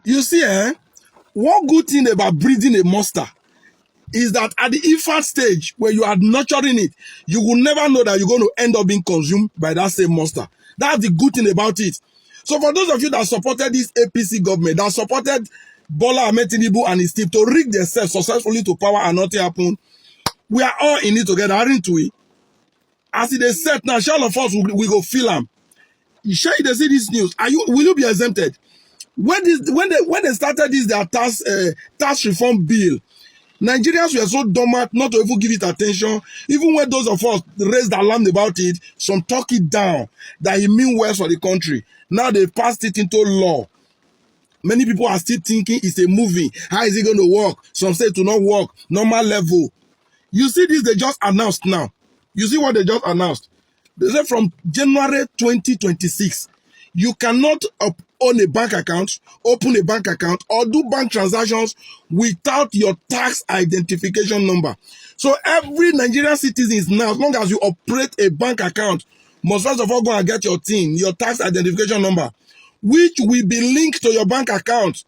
You see, one good thing about breeding a monster is that at the infant stage, where you are nurturing it, you will never know that you're going to end up being consumed by that same monster. That's the good thing about it. So for those of you that supported this APC government, that supported Bola Ahmed Tinubu and his team to rig themselves successfully to power and nothing happen, we are all in it together, aren't we? As it is set now, all of us we go feel them. You share they see this news. Will you be exempted? When they started this their tax reform bill, Nigerians were so dormant not to even give it attention. Even when those of us raised alarm about it, some talk it down that it means well for the country. Now they passed it into law. Many people are still thinking it's a movie. How is it going to work? Some say it will not work. Normal level. You see this, they just announced now. You see what they just announced? They said from January 2026, you cannot own a bank account, open a bank account, or do bank transactions without your tax identification number. So every Nigerian citizen now, as long as you operate a bank account, must first of all go and get your TIN, your tax identification number, which will be linked to your bank account.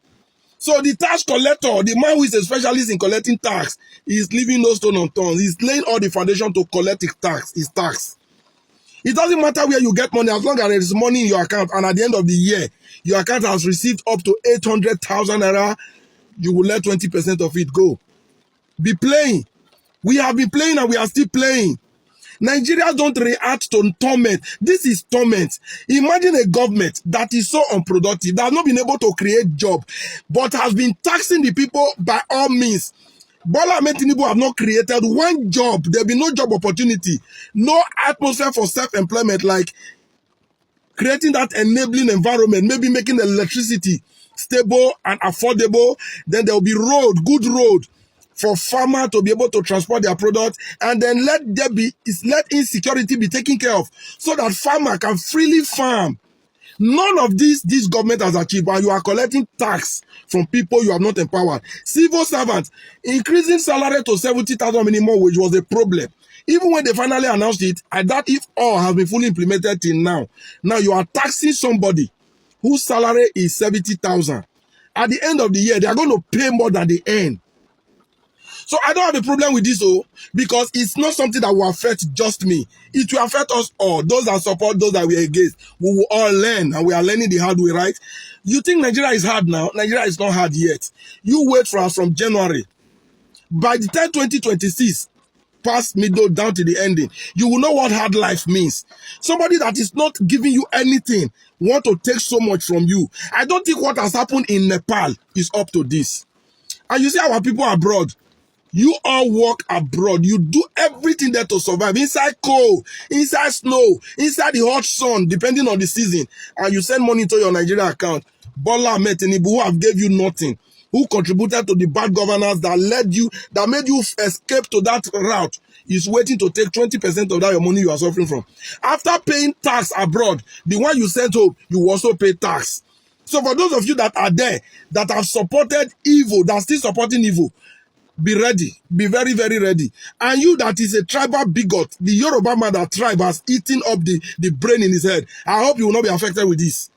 So the tax collector, the man who is a specialist in collecting tax, is leaving no stone unturned. He's laying all the foundation to collect his tax. It doesn't matter where you get money, as long as there is money in your account, and at the end of the year, your account has received up to 800,000 naira, you will let 20% of it go. Be playing. We have been playing and we are still playing. Nigerians don't react to torment. This is torment. Imagine a government that is so unproductive, that has not been able to create job, but has been taxing the people by all means. Bola Ahmed Tinubu have not created one job. There will be no job opportunity, no atmosphere for self-employment, like creating that enabling environment, maybe making electricity stable and affordable. Then there will be good road for farmers to be able to transport their product, and then let insecurity be taken care of so that farmer can freely farm. None of this government has achieved, and you are collecting tax from people you have not empowered. Civil servants, increasing salary to 70,000 minimum wage was a problem. Even when they finally announced it, I doubt if all has been fully implemented till now. Now you are taxing somebody whose salary is 70,000. At the end of the year, they are going to pay more than they earn. So I don't have a problem with this, because it's not something that will affect just me. It will affect us all. Those that support, those that we are against. We will all learn, and we are learning the hard way, right? You think Nigeria is hard now? Nigeria is not hard yet. You wait for us from January. By the time 2026, past middle down to the ending, you will know what hard life means. Somebody that is not giving you anything want to take so much from you. I don't think what has happened in Nepal is up to this. And you see our people abroad. You all work abroad. You do everything there to survive. Inside cold, inside snow, inside the hot sun, depending on the season. And you send money to your Nigeria account. Bola Ahmed Tinubu, who have gave you nothing, who contributed to the bad governance that made you escape to that route, is waiting to take 20% of that your money you are suffering from. After paying tax abroad, the one you sent home, you also pay tax. So for those of you that are there, that have supported evil, that are still supporting evil, be ready. Be very, very ready. And you that is a tribal bigot, the Yoruba man that tribe has eaten up the brain in his head, I hope you will not be affected with this.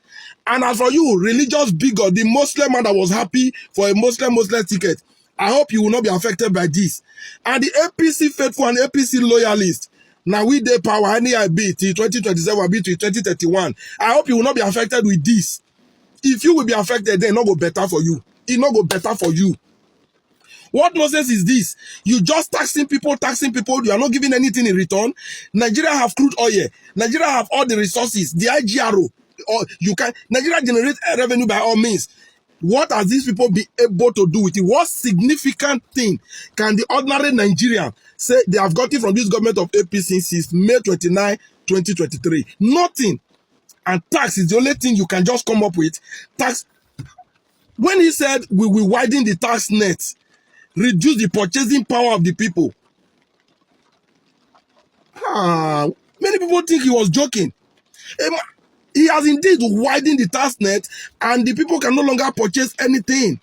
And as for you, religious bigot, the Muslim man that was happy for a Muslim ticket, I hope you will not be affected by this. And the APC faithful and APC loyalist, now we dey power, any I be till 2027, I be till 2031. I hope you will not be affected with this. If you will be affected, then it not go better for you. It not go better for you. What nonsense is this? You just taxing people, you are not giving anything in return. Nigeria have crude oil. Nigeria have all the resources, the IGRO. Or Nigeria generate revenue by all means. What has these people been able to do with it? What significant thing can the ordinary Nigerian say they have gotten from this government of APC since May 29, 2023? Nothing. And tax is the only thing you can just come up with. Tax. When he said we will widen the tax net, reduce the purchasing power of the people. Many people think he was joking. He has indeed widened the tax net, and the people can no longer purchase anything.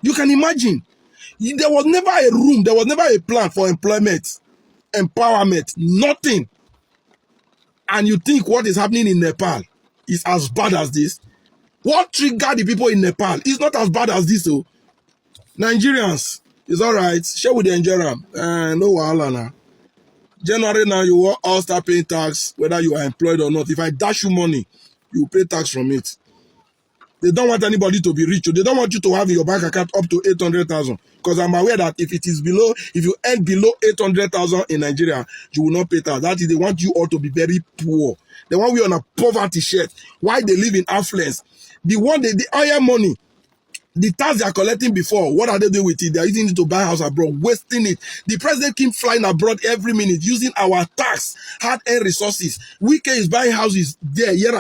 You can imagine. There was never a room, there was never a plan for employment, empowerment, nothing. And you think what is happening in Nepal is as bad as this? What triggered the people in Nepal? It's not as bad as this. So Nigerians, it's all right. Share with the Nigerian. No wahala now. January now, you will all start paying tax, whether you are employed or not. If I dash you money, you pay tax from it. They don't want anybody to be rich. They don't want you to have in your bank account up to 800,000. Because I'm aware that if you earn below 800,000 in Nigeria, you will not pay tax. That is, they want you all to be very poor. They want you on a poverty shirt. Why they live in affluence? The oil money, the tax they are collecting before, what are they doing with it? They are using it to buy house abroad, wasting it. The president keeps flying abroad every minute, using our tax, hard-earned resources. Wike is buying houses there, here and